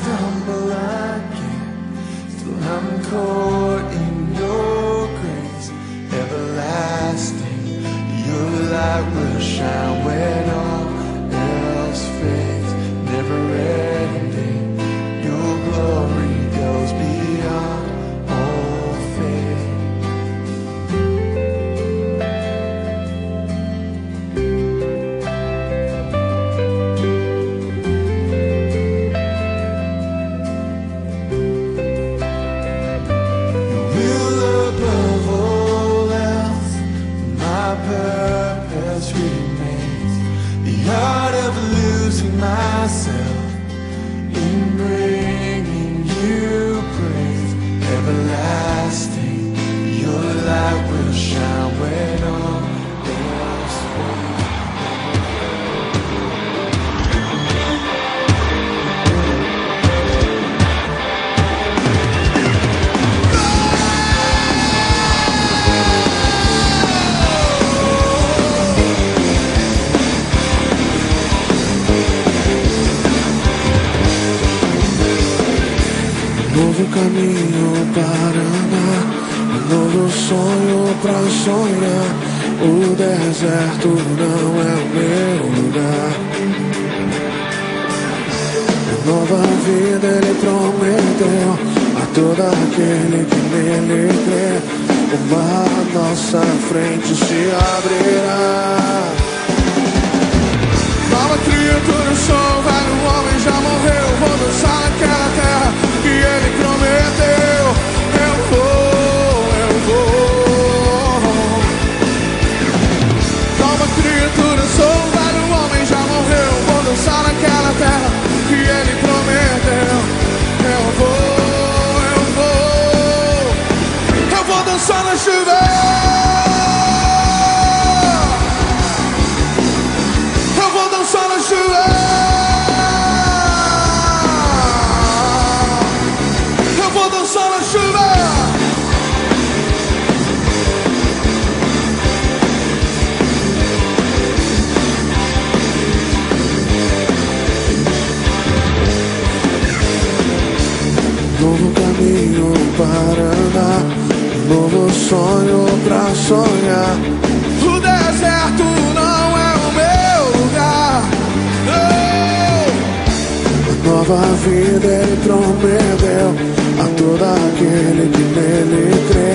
stumble again, still I'm caught in your grace. Everlasting, your light will shine when all else fades. Never ending, your glory goes beyond all faith. Your will above all else, my purpose remains. The art of losing myself in bringing you praise. Everlasting, your light will shine when all else fades. Novo caminho para andar, novo sonho pra sonhar. O deserto não é o meu lugar. Nova vida ele prometeu a todo aquele que nele crê. O mar à nossa frente se abrirá. Nova criatura sou, velho homem já morreu. Vou dançar naquela terra que ele prometeu. Eu vou. Nova criatura sou, velho homem já morreu. Vou dançar naquela terra que ele prometeu. Eu vou dançar na chuva. Eu vou dançar na chuva. Eu vou dançar na chuva. Novo caminho para andar, novo sonho pra sonhar. O deserto não é o meu lugar. A nova vida ele prometeu a todo aquele que nele crê.